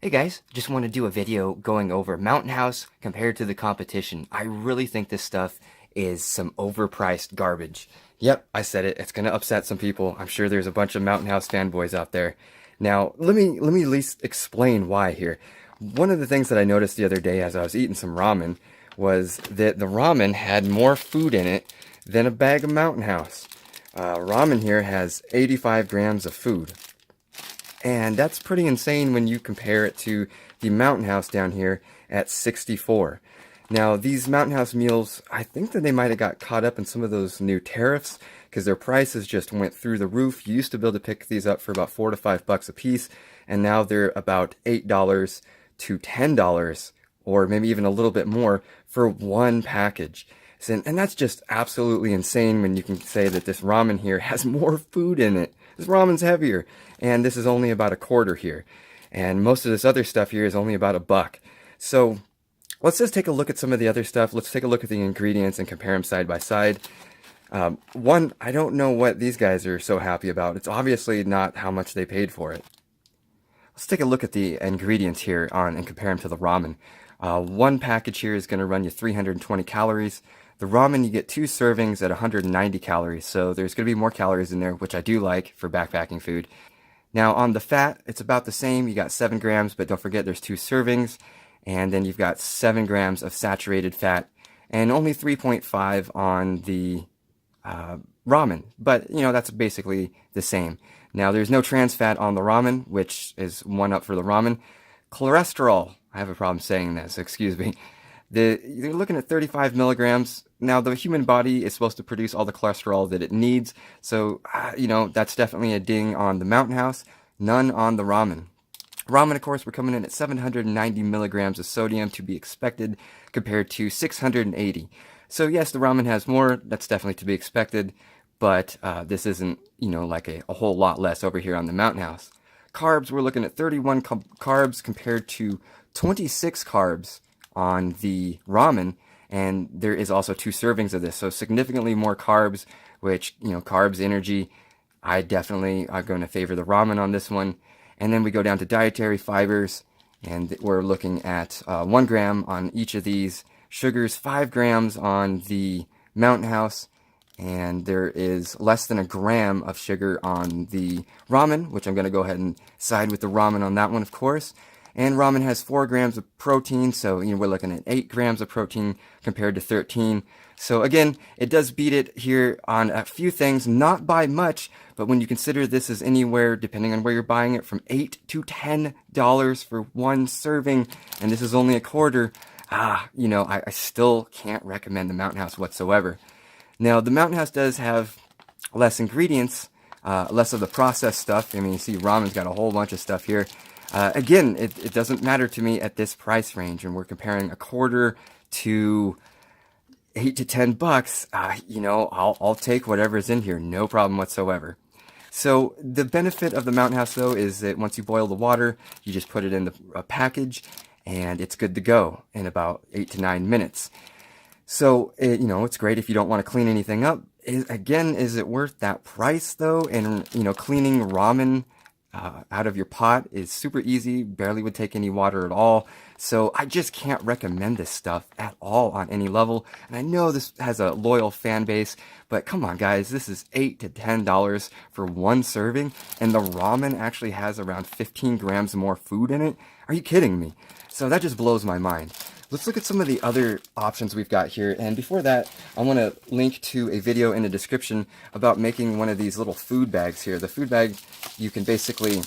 Hey guys, just want to do a video going over Mountain House compared to the competition. I really think this stuff is some overpriced garbage. Yep, I said it. It's going to upset some people. I'm sure there's a bunch of Mountain House fanboys out there. Now, let me at least explain why here. One of the things that I noticed the other day as I was eating some ramen was that the ramen had more food in it than a bag of Mountain House. Ramen here has 85 grams of food. And that's pretty insane when you compare it to the Mountain House down here at 64. Now, these Mountain House meals, I think that they might have got caught up in some of those new tariffs because their prices just went through the roof. You used to be able to pick these up for about $4 to $5 a piece, and now they're about $8 to $10, or maybe even a little bit more for one package. And that's just absolutely insane when you can say that this ramen here has more food in it. This ramen's heavier, and this is only about a quarter here. And most of this other stuff here is only about $1. So let's just take a look at some of the other stuff. Let's take a look at the ingredients and compare them side by side. One, I don't know what these guys are so happy about. It's obviously not how much they paid for it. Let's take a look at the ingredients here and compare them to the ramen. One package here is going to run you 320 calories. The ramen, you get 2 servings at 190 calories, so there's going to be more calories in there, which I do like for backpacking food. Now, on the fat, it's about the same. You got 7 grams, but don't forget there's 2 servings, and then you've got 7 grams of saturated fat, and only 3.5 on the ramen. But, you know, that's basically the same. Now, there's no trans fat on the ramen, which is one up for the ramen. Cholesterol, I have a problem saying this, excuse me. You're looking at 35 milligrams. Now, the human body is supposed to produce all the cholesterol that it needs, so, you know, that's definitely a ding on the Mountain House. None on the ramen. Ramen, of course, we're coming in at 790 milligrams of sodium to be expected, compared to 680. So, yes, the ramen has more. That's definitely to be expected, but this isn't, you know, like a whole lot less over here on the Mountain House. Carbs, we're looking at 31 carbs compared to 26 carbs on the ramen, and there is also 2 servings of this, so significantly more carbs, which, you know, carbs, energy. I definitely are going to favor the ramen on this one. And then we go down to dietary fibers, and we're looking at 1 gram on each of these. Sugars, 5 grams on the Mountain House, and there is less than 1 gram of sugar on the ramen, which I'm going to go ahead and side with the ramen on that one, of course. And ramen has 4 grams of protein, so, you know, we're looking at 8 grams of protein compared to 13. So again, it does beat it here on a few things, not by much, but when you consider this is anywhere, depending on where you're buying it, from $8 to $10 for 1 serving, and this is only a quarter, you know, I still can't recommend the Mountain House whatsoever. Now, the Mountain House does have less ingredients, less of the processed stuff. I mean, you see ramen's got a whole bunch of stuff here. Again, it doesn't matter to me at this price range, and we're comparing a quarter to $8 to $10. You know, I'll take whatever's in here, no problem whatsoever. So the benefit of the Mountain House, though, is that once you boil the water, you just put it in the package, and it's good to go in about 8 to 9 minutes. So, you know, it's great if you don't want to clean anything up. Again, is it worth that price, though? And, you know, cleaning ramen out of your pot is super easy, barely would take any water at all. So I just can't recommend this stuff at all on any level. And I know this has a loyal fan base, but come on guys, this is $8 to $10 for 1 serving, and the ramen actually has around 15 grams more food in it. Are you kidding me? So that just blows my mind. Let's look at some of the other options we've got here, and before that, I want to link to a video in the description about making one of these little food bags here. The food bag, you can basically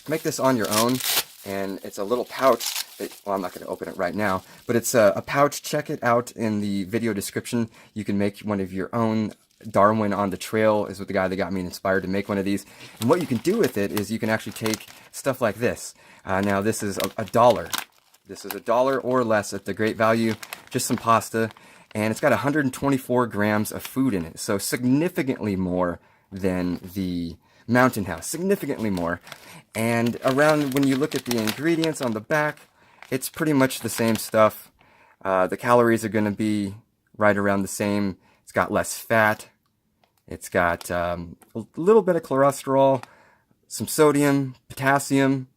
make this on your own, and it's a little pouch. Well, I'm not going to open it right now, but it's a pouch. Check it out in the video description. You can make one of your own. Darwin on the Trail is what the guy that got me inspired to make one of these. And what you can do with it is you can actually take stuff like this. Now, this is $1. This is $1 or less at the great value, just some pasta, and it's got 124 grams of food in it, so significantly more than the Mountain House, significantly more. And around, when you look at the ingredients on the back, it's pretty much the same stuff. The calories are going to be right around the same. It's got less fat. It's got a little bit of cholesterol, some sodium, potassium,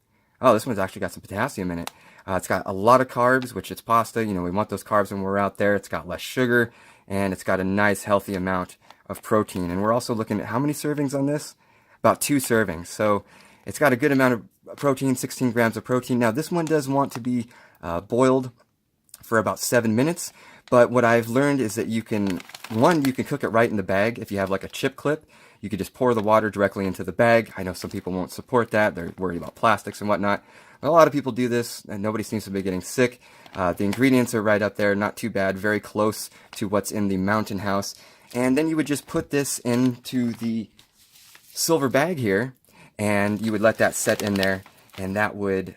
Oh, this one's actually got some potassium in it. It's got a lot of carbs, which it's pasta. You know, we want those carbs when we're out there. It's got less sugar, and it's got a nice, healthy amount of protein. And we're also looking at how many servings on this? About 2 servings. So it's got a good amount of protein, 16 grams of protein. Now, this one does want to be boiled for about 7 minutes. But what I've learned is that you can cook it right in the bag. If you have like a chip clip, you could just pour the water directly into the bag. I know some people won't support that. They're worried about plastics and whatnot. But a lot of people do this, and nobody seems to be getting sick. The ingredients are right up there, not too bad, very close to what's in the Mountain House. And then you would just put this into the silver bag here, and you would let that set in there, and that would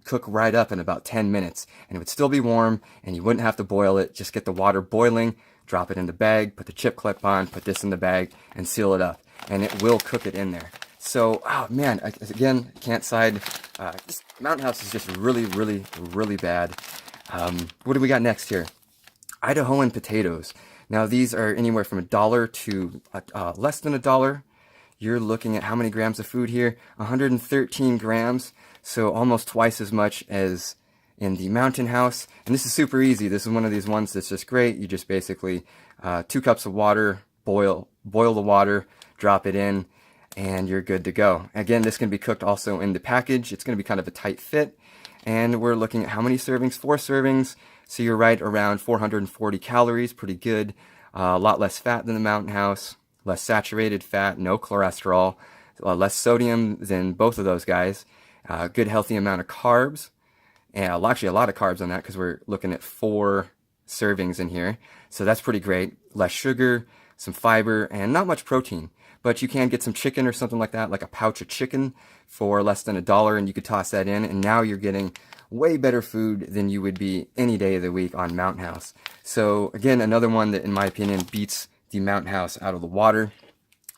cook right up in about 10 minutes. And it would still be warm, and you wouldn't have to boil it. Just get the water boiling, drop it in the bag, put the chip clip on, put this in the bag, and seal it up. And it will cook it in there. So, oh man, again, can't side. This Mountain House is just really, really, really bad. What do we got next here? Idahoan potatoes. Now, these are anywhere from $1 to less than $1. You're looking at how many grams of food here? 113 grams, so almost twice as much as in the Mountain House. And this is super easy. This is one of these ones that's just great. You just basically 2 cups of water, boil the water, drop it in, and you're good to go. Again, this can be cooked also in the package. It's going to be kind of a tight fit. And we're looking at how many servings? 4 servings. So you're right around 440 calories. Pretty good. A lot less fat than the Mountain House. Less saturated fat. No cholesterol. Less sodium than both of those guys. Good healthy amount of carbs. And actually a lot of carbs on that because we're looking at 4 servings in here. So that's pretty great. Less sugar, some fiber, and not much protein. But you can get some chicken or something like that, like a pouch of chicken for less than $1, and you could toss that in, and now you're getting way better food than you would be any day of the week on Mountain House. So again, another one that in my opinion beats the Mountain House out of the water.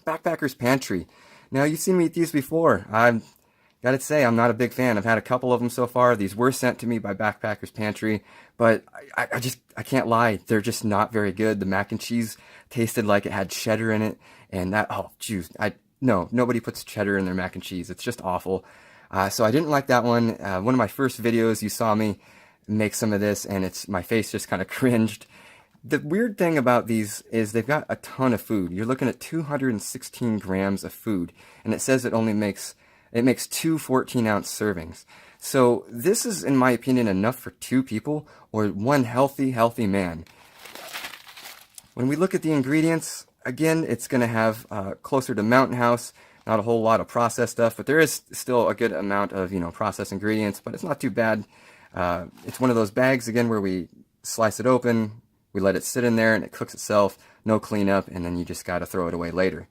Backpackers Pantry. Now you've seen me eat these before. I've got to say I'm not a big fan. I've had a couple of them so far. These were sent to me by Backpackers Pantry, but I can't lie. They're just not very good. The mac and cheese tasted like it had cheddar in it. And that, oh, geez, no, nobody puts cheddar in their mac and cheese. It's just awful. So I didn't like that one. One of my first videos, you saw me make some of this, and my face just kind of cringed. The weird thing about these is they've got a ton of food. You're looking at 216 grams of food, and it says it makes 2 14-ounce servings. So this is, in my opinion, enough for 2 people or one healthy man. When we look at the ingredients, again, it's going to have closer to Mountain House, not a whole lot of processed stuff, but there is still a good amount of, processed ingredients, but it's not too bad. It's one of those bags, again, where we slice it open, we let it sit in there, and it cooks itself, no cleanup, and then you just got to throw it away later.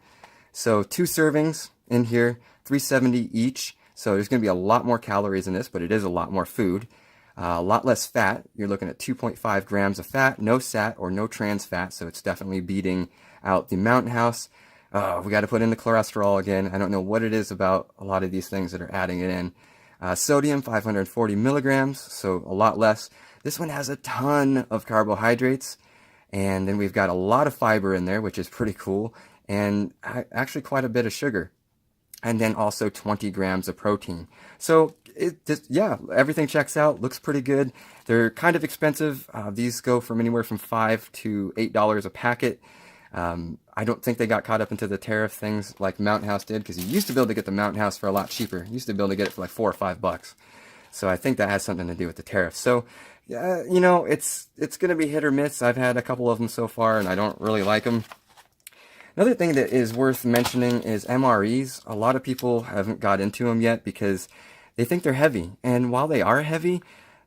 So 2 servings in here, 370 each, so there's going to be a lot more calories in this, but it is a lot more food. A lot less fat. You're looking at 2.5 grams of fat, no sat or no trans fat, so it's definitely beating out the Mountain House. We got to put in the cholesterol again. I don't know what it is about a lot of these things that are adding it in. Sodium, 540 milligrams, so a lot less. This one has a ton of carbohydrates, and then we've got a lot of fiber in there, which is pretty cool, and actually quite a bit of sugar. And then also 20 grams of protein. So yeah, everything checks out. Looks pretty good. They're kind of expensive. These go from anywhere from $5 to $8 a packet. I don't think they got caught up into the tariff things like Mountain House did, because you used to be able to get the Mountain House for a lot cheaper. You used to be able to get it for like $4 or $5. So I think that has something to do with the tariff. So, it's going to be hit or miss. I've had a couple of them so far, and I don't really like them. Another thing that is worth mentioning is MREs. A lot of people haven't got into them yet because they think they're heavy. And while they are heavy,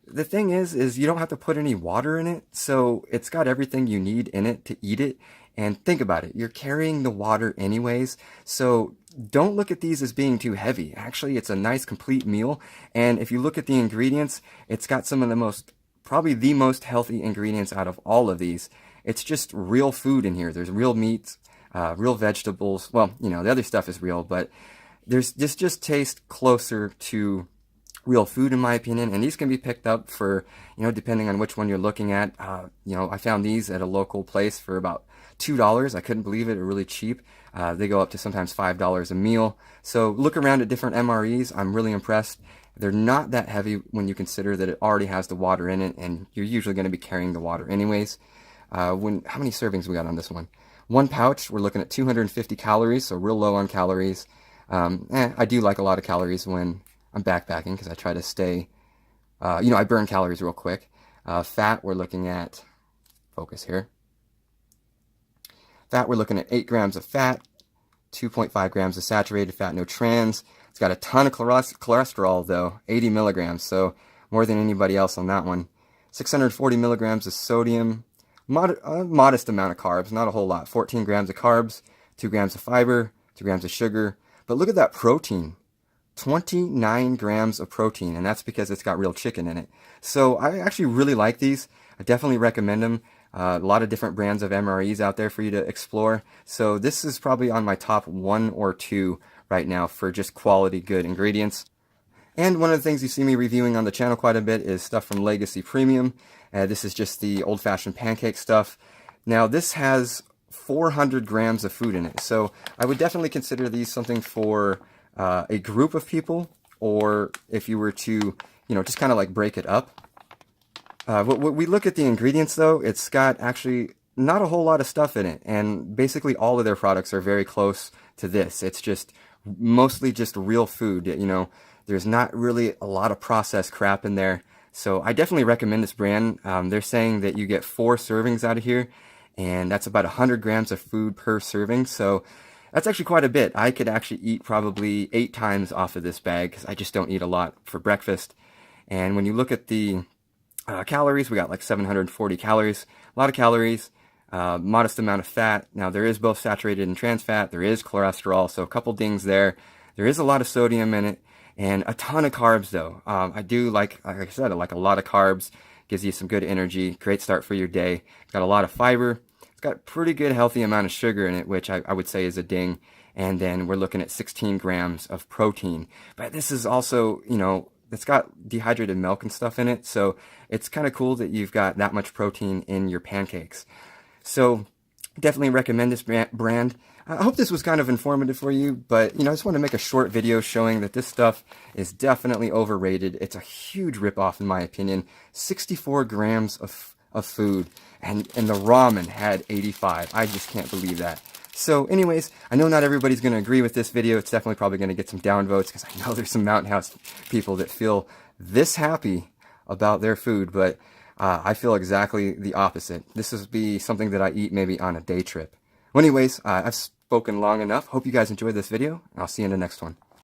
the thing is you don't have to put any water in it. So it's got everything you need in it to eat it. And think about it. You're carrying the water anyways. So don't look at these as being too heavy. Actually, it's a nice complete meal. And if you look at the ingredients, it's got some of the probably the most healthy ingredients out of all of these. It's just real food in here. There's real meat. Real vegetables. Well, the other stuff is real, but this just tastes closer to real food in my opinion, and these can be picked up for, depending on which one you're looking at. I found these at a local place for about $2. I couldn't believe it. They're really cheap. They go up to sometimes $5 a meal. So look around at different MREs. I'm really impressed. They're not that heavy when you consider that it already has the water in it, and you're usually going to be carrying the water anyways. How many servings we got on this one? One pouch, we're looking at 250 calories, so real low on calories. I do like a lot of calories when I'm backpacking because I try to stay, I burn calories real quick. Fat, we're looking at, focus here. Fat, we're looking at 8 grams of fat, 2.5 grams of saturated fat, no trans. It's got a ton of cholesterol, though, 80 milligrams, so more than anybody else on that one. 640 milligrams of sodium, a modest amount of carbs, not a whole lot. 14 grams of carbs, 2 grams of fiber, 2 grams of sugar. But look at that protein. 29 grams of protein, and that's because it's got real chicken in it. So I actually really like these. I definitely recommend them. A lot of different brands of MREs out there for you to explore. So this is probably on my top 1 or 2 right now for just quality, good ingredients. And one of the things you see me reviewing on the channel quite a bit is stuff from Legacy Premium. This is just the old-fashioned pancake stuff. Now this has 400 grams of food in it. So I would definitely consider these something for a group of people, or if you were to, just kind of like break it up. When we look at the ingredients, though, it's got actually not a whole lot of stuff in it, and basically all of their products are very close to this. It's just mostly just real food. There's not really a lot of processed crap in there. So I definitely recommend this brand. They're saying that you get 4 servings out of here, and that's about 100 grams of food per serving. So that's actually quite a bit. I could actually eat probably 8 times off of this bag because I just don't eat a lot for breakfast. And when you look at the calories, we got like 740 calories, a lot of calories, modest amount of fat. Now there is both saturated and trans fat, there is cholesterol, so a couple dings there. There is a lot of sodium in it, and a ton of carbs though. I do like I said, I like a lot of carbs, gives you some good energy, great start for your day. It's got a lot of fiber, it's got a pretty good healthy amount of sugar in it, which I would say is a ding. And then we're looking at 16 grams of protein. But this is also, it's got dehydrated milk and stuff in it, so it's kind of cool that you've got that much protein in your pancakes. So definitely recommend this brand. I hope this was kind of informative for you, but I just want to make a short video showing that this stuff is definitely overrated. It's a huge ripoff in my opinion. 64 grams of food, and the ramen had 85. I just can't believe that. So anyways, I know not everybody's going to agree with this video. It's definitely probably going to get some downvotes because I know there's some Mountain House people that feel this happy about their food, but I feel exactly the opposite. This would be something that I eat maybe on a day trip. Well, anyways, I've spoken long enough. Hope you guys enjoyed this video, and I'll see you in the next one.